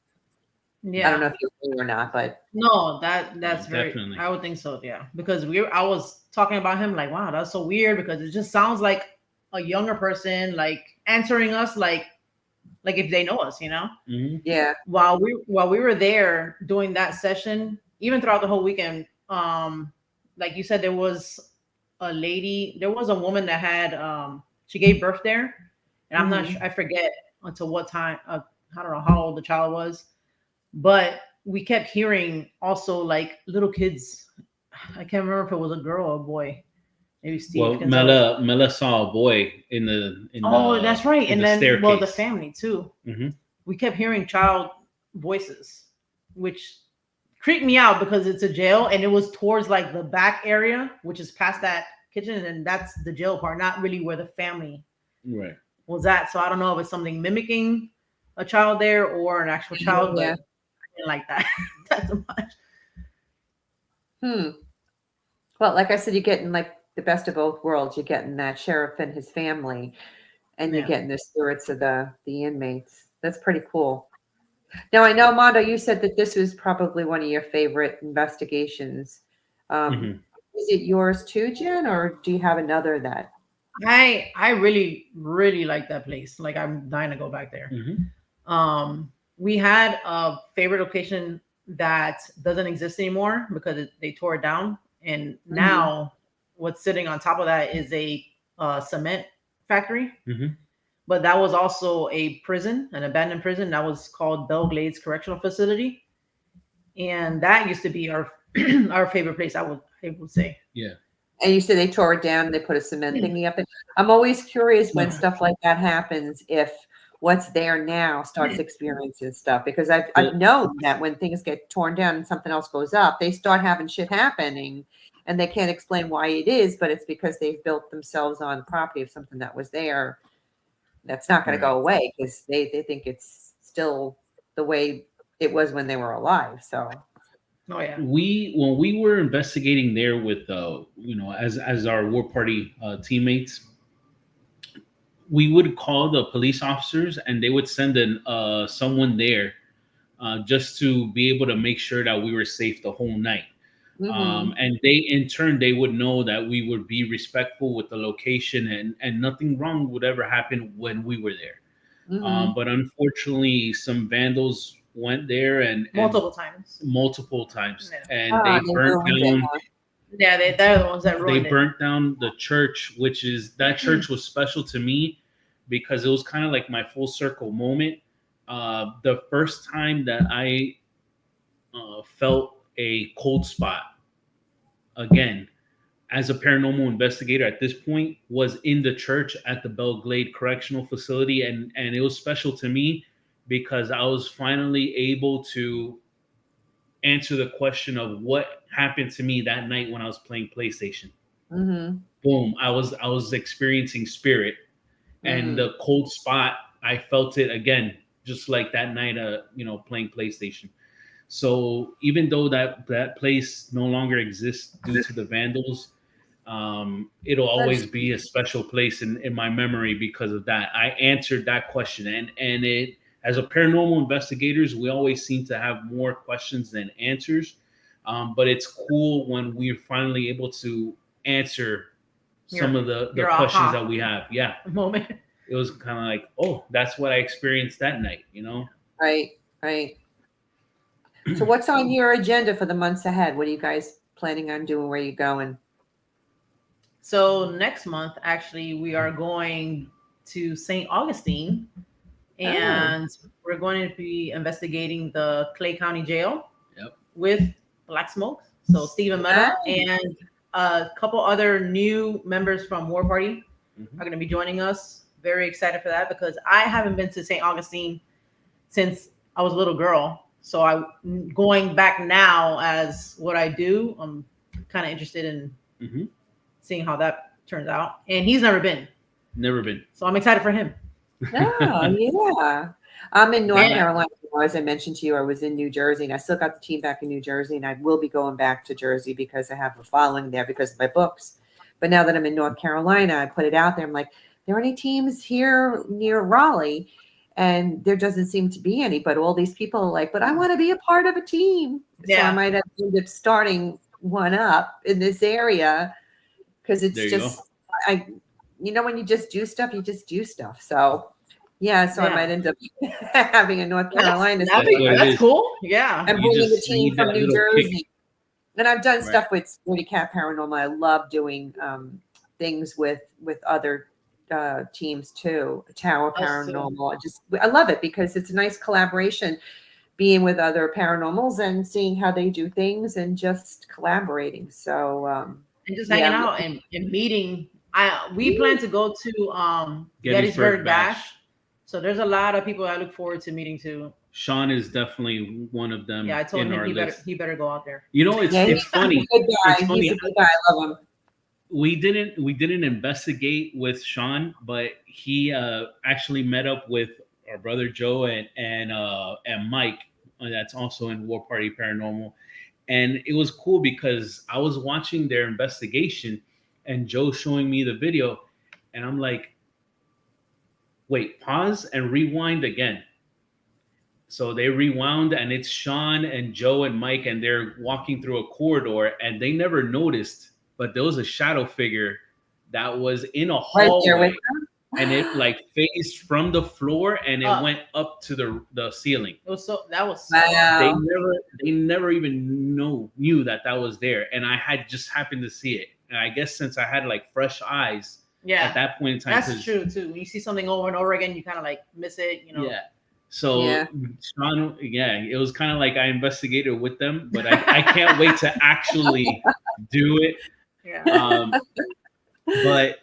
Yeah. I don't know if you agree or not, but no, that's very. Definitely. I would think so. Yeah, because I was talking about him like, wow, that's so weird because it just sounds like a younger person like answering us like if they know us, you know. Yeah. While we were there doing that session, even throughout the whole weekend, like you said, there was a woman that had she gave birth there, and I'm not sure, I forget until what time. I don't know how old the child was, but we kept hearing also like little kids. I can't remember if it was a girl or a boy. Maybe Steve. Well, Mela saw a boy in the. That's right, and then staircase. the family too. We kept hearing child voices, which creeped me out because it's a jail and it was towards like the back area, which is past that kitchen, and that's the jail part, not really where the family was at. So I don't know if it's something mimicking a child there or an actual child, but I didn't like that that so much. Well, like I said, you're getting like the best of both worlds. You're getting that sheriff and his family, and you're getting the spirits of the inmates. That's pretty cool. Now, I know, Mondo, you said that this was probably one of your favorite investigations. Is it yours too, Jen, or do you have another that? I really, really like that place. Like I'm dying to go back there. We had a favorite location that doesn't exist anymore because they tore it down. And now what's sitting on top of that is a cement factory. But that was also a prison, an abandoned prison. That was called Belle Glades Correctional Facility. And that used to be our our favorite place, I would say. Yeah. And you said they tore it down and they put a cement thingy up there. I'm always curious when stuff like that happens, if what's there now starts experiencing stuff, because I've known that when things get torn down and something else goes up, they start having shit happening and they can't explain why it is, but it's because they've built themselves on the property of something that was there. That's not going to go away because they think it's still the way it was when they were alive. So, when we were investigating there with as our war party teammates, we would call the police officers and they would send someone there just to be able to make sure that we were safe the whole night. And in turn, they would know that we would be respectful with the location and nothing wrong would ever happen when we were there. But unfortunately, some vandals went there and multiple times, and they burnt down. Yeah, they're the ones that They ruined it. burnt down the church, which is that church was special to me because it was kind of like my full circle moment. The first time that I felt a cold spot again as a paranormal investigator at this point was in the church at the Belglade Correctional Facility, and it was special to me because I was finally able to answer the question of what happened to me that night when I was playing PlayStation. Mm-hmm. Boom, I was experiencing spirit, and the cold spot, I felt it again, just like that night, playing PlayStation. So even though that place no longer exists due to the vandals, it'll always be a special place in my memory because of that. I answered that question, and it, as a paranormal investigators, we always seem to have more questions than answers. But it's cool when we're finally able to answer some of the questions that we have. Yeah, moment. it was kind of like, oh, that's what I experienced that night. Right. So what's on your agenda for the months ahead? What are you guys planning on doing? Where are you going? So next month, actually, we are going to St. Augustine, and we're going to be investigating the Clay County Jail with Black Smoke. So Stephen Meta and a couple other new members from War Party are going to be joining us. Very excited for that because I haven't been to St. Augustine since I was a little girl. So I'm going back now as what I do. I'm kind of interested in seeing how that turns out. And he's never been. So I'm excited for him. Oh, yeah. I'm in North Carolina. As I mentioned to you, I was in New Jersey, and I still got the team back in New Jersey, and I will be going back to Jersey because I have a following there because of my books. But now that I'm in North Carolina, I put it out there. I'm like, there are any teams here near Raleigh? And there doesn't seem to be any, but all these people are like, but I want to be a part of a team. So I might have to end up starting one up in this area because it's just, when you just do stuff, you just do stuff. So I might end up having a North Carolina. That's cool. Yeah. And bringing the team from New Jersey. And I've done stuff with Sporty Cat Paranormal. I love doing things with other teams too. Tower Paranormal. I love it because it's a nice collaboration, being with other paranormals and seeing how they do things and just collaborating. So and just hanging out and meeting. We plan to go to Gettysburg Bash. So there's a lot of people I look forward to meeting too. Sean is definitely one of them. Yeah, I told him he better go out there. It's funny. He's a good guy. He's a good guy. I love him. We didn't investigate with Sean, but he actually met up with our brother Joe and Mike, that's also in War Party Paranormal, and it was cool because I was watching their investigation, and Joe showing me the video, and I'm like, wait, pause and rewind again. So they rewound, and it's Sean and Joe and Mike, and they're walking through a corridor, and they never noticed, but there was a shadow figure that was in a hallway, and it phased from the floor, and it went up to the ceiling. Wow. They never even knew that was there, and I had just happened to see it, and I guess since I had fresh eyes. Yeah, at that point in time, that's true too. When you see something over and over again, you kind of miss it, Yeah. So Sean, it was kind of like I investigated with them, but I can't wait to actually do it. Yeah. But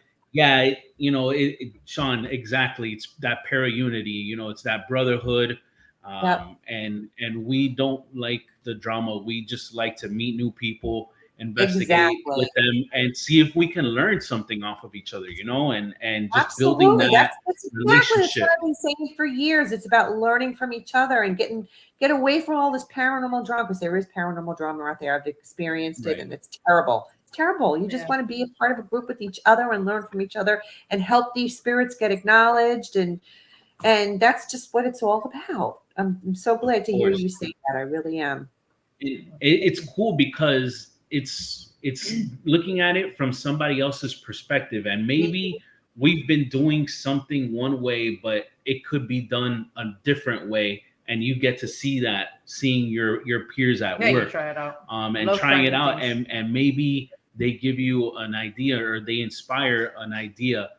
Sean, exactly. It's that para-unity. It's that brotherhood. And we don't like the drama. We just like to meet new people, investigate with them, and see if we can learn something off of each other, and just building that relationship. That's what I've been saying for years. It's about learning from each other and get away from all this paranormal drama, because there is paranormal drama out there. I've experienced it, and it's terrible. It's terrible. You just want to be a part of a group with each other and learn from each other and help these spirits get acknowledged, and that's just what it's all about. I'm so glad to hear you say that. I really am. It's cool because it's looking at it from somebody else's perspective, and maybe we've been doing something one way, but it could be done a different way, and you get to seeing your peers at work, try it out. and trying it out, and maybe they give you an idea or they inspire an idea.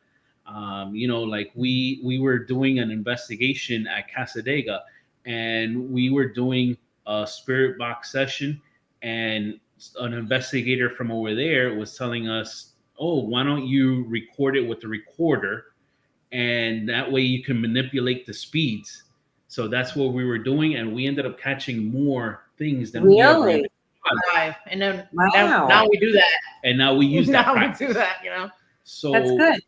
Like we were doing an investigation at Casadega, and we were doing a spirit box session, and an investigator from over there was telling us, "Oh, why don't you record it with the recorder, and that way you can manipulate the speeds." So that's what we were doing, and we ended up catching more things than we ever Really? Live. And then Wow. now we do that. And now we use that Now practice. we do that, you know. So That's good.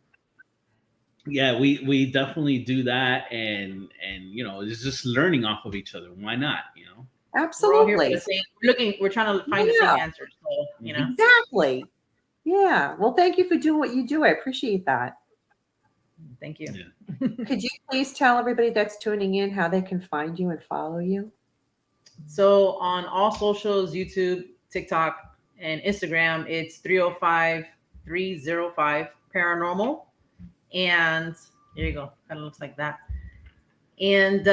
yeah, we definitely do that, and it's just learning off of each other. Why not? We're all here for Absolutely. the same. We're trying to find the same answers. So, Exactly. Yeah. Well, thank you for doing what you do. I appreciate that. Thank you. Yeah. Could you please tell everybody that's tuning in how they can find you and follow you? So on all socials, YouTube, TikTok, and Instagram, it's 305 paranormal. And there you go. Kind of looks like that. And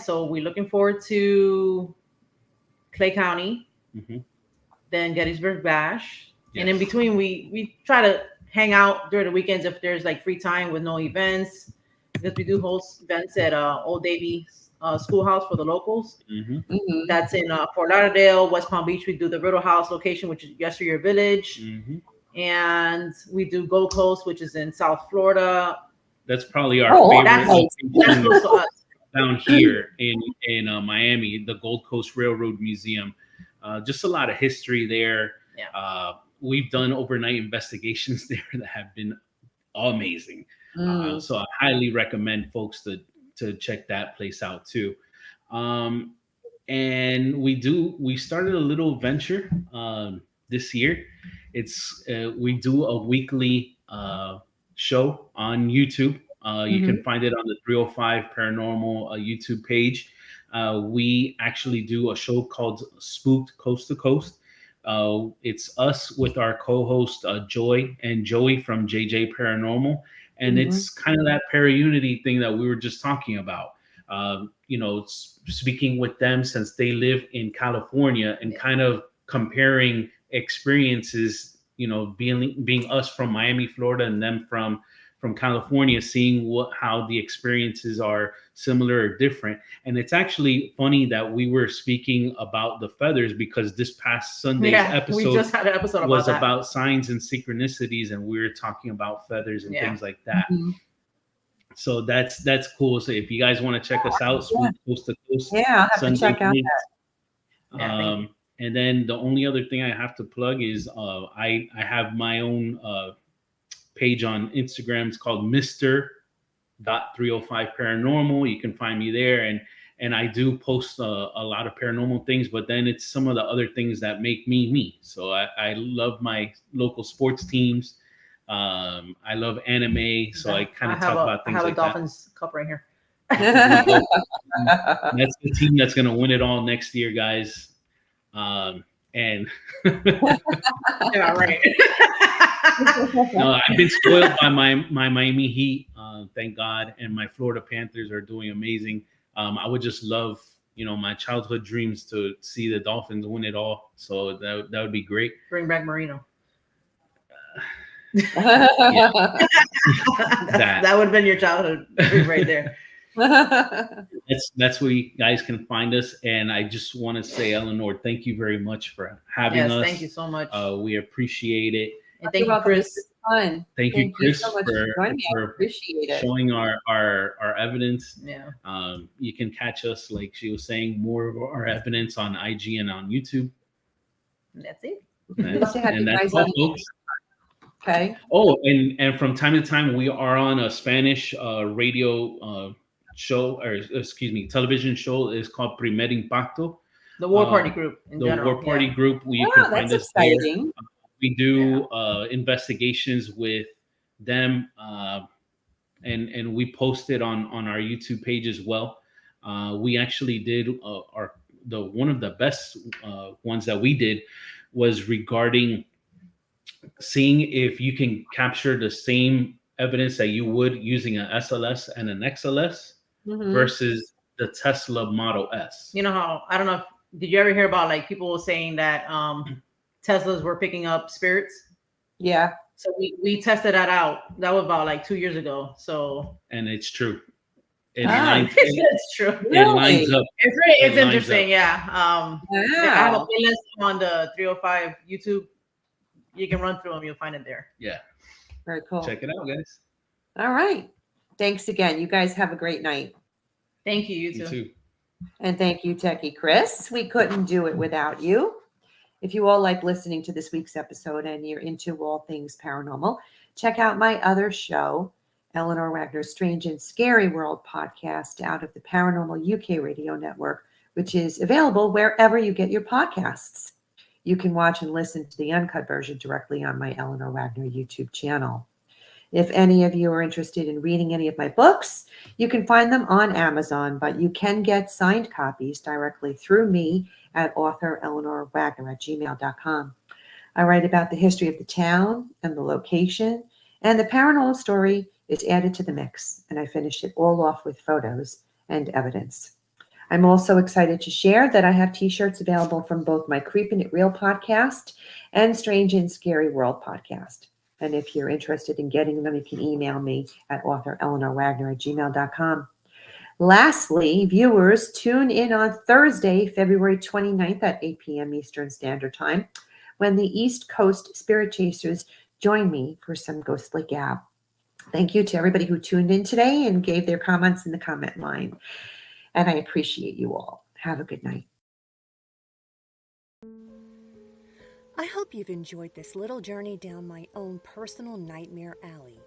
so we're looking forward to Clay County, then Gettysburg Bash. Yes. And in between, we try to hang out during the weekends if there's like free time with no events, because we do host events at Old Davie Schoolhouse for the locals. That's in Fort Lauderdale, West Palm Beach. We do the Riddle House location, which is Yesteryear Village. And we do Gold Coast, which is in South Florida. That's probably our favorite that's close to us. Down here in Miami, the Gold Coast Railroad Museum. Just a lot of history there. Yeah. We've done overnight investigations there that have been amazing. So I highly recommend folks to check that place out too. And we started a little venture this year. It's we do a weekly show on YouTube. You can find it on the 305 Paranormal YouTube page. We actually do a show called Spooked Coast to Coast. It's us with our co-host Joy and Joey from JJ Paranormal, and it's kind of that para-unity thing that we were just talking about. Speaking with them since they live in California and kind of comparing experiences, being us from Miami, Florida, and them from California, seeing how the experiences are similar or different. And it's actually funny that we were speaking about the feathers, because this past Sunday's episode, we just had an episode was about signs and synchronicities, and we were talking about feathers and things like that. So that's cool. So if you guys want to check us out, Coast to Coast, I'll have to check out that. And then the only other thing I have to plug is I have my own page on Instagram. It's called Mr.305 Paranormal. You can find me there, and I do post a lot of paranormal things, but then it's some of the other things that make me. So I love my local sports teams. I love anime, so I kind of talk about things like that. I have a Dolphins cup right here. That's the team that's going to win it all next year, guys. And yeah, right. No, I've been spoiled by my Miami Heat, thank God, and my Florida Panthers are doing amazing. I would just love, my childhood dreams to see the Dolphins win it all. So that would be great. Bring back Marino. That would have been your childhood dream right there. That's where you guys can find us. And I just want to say, Eleanor, thank you very much for having us. Thank you so much. We appreciate it. And thank you, Chris. Fun. Thank you, Chris, so much for appreciate it. Showing our evidence. Yeah. You can catch us, like she was saying, more of our evidence on IG and on YouTube. That's it. Love to have you guys all, folks. Okay. Oh, and from time to time we are on a Spanish radio show, or excuse me, television show. Is called Primer Impacto. The War Party Group. War Party Group. You can find us exciting. There. We do investigations with them, and we post it on our YouTube page as well. We actually did one of the best ones that we did was regarding seeing if you can capture the same evidence that you would using an SLS and an XLS versus the Tesla Model S. You know how, I don't know, did you ever hear about like people saying that Teslas were picking up spirits. Yeah. So we tested that out. That was about like 2 years ago. So And it's true. It Ah, lines. it's true. It lines Really? up. It's It lines interesting, up. yeah. I have a Wow. playlist on the 305 YouTube. You can run through them. You'll find it there. Yeah. Very cool. Check it out, guys. All right. Thanks again. You guys have a great night. Thank you. You too. And thank you, Techie Chris. We couldn't do it without you. If you all like listening to this week's episode and you're into all things paranormal, check out my other show, Eleanor Wagner's Strange and Scary World podcast out of the Paranormal UK Radio Network, which is available wherever you get your podcasts. You can watch and listen to the uncut version directly on my Eleanor Wagner YouTube channel. If any of you are interested in reading any of my books, you can find them on Amazon, but you can get signed copies directly through me at authoreleanorwagner@gmail.com. I write about the history of the town and the location, and the paranormal story is added to the mix, and I finish it all off with photos and evidence. I'm also excited to share that I have t-shirts available from both my Creepin It Reel podcast and Strange and Scary World podcast. And if you're interested in getting them, you can email me at authoreleanorwagner@gmail.com. Lastly, viewers, tune in on Thursday, February 29th at 8 p.m. Eastern Standard Time, when the East Coast Spirit Chasers join me for some ghostly gab. Thank you to everybody who tuned in today and gave their comments in the comment line. And I appreciate you all. Have a good night. I hope you've enjoyed this little journey down my own personal nightmare alley.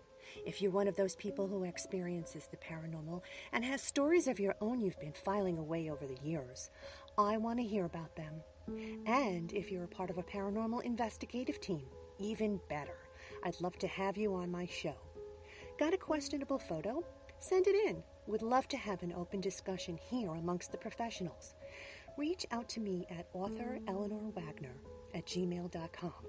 If you're one of those people who experiences the paranormal and has stories of your own you've been filing away over the years, I want to hear about them. And if you're a part of a paranormal investigative team, even better. I'd love to have you on my show. Got a questionable photo? Send it in. Would love to have an open discussion here amongst the professionals. Reach out to me at authoreleanorwagner@gmail.com.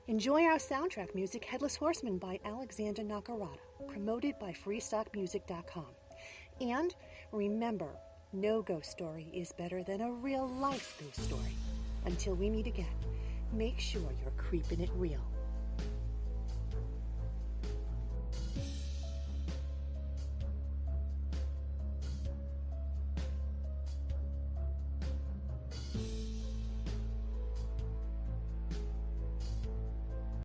Enjoy our soundtrack music, Headless Horseman by Alexander Nakarada, promoted by freestockmusic.com. And remember, no ghost story is better than a real-life ghost story. Until we meet again, make sure you're creeping it real.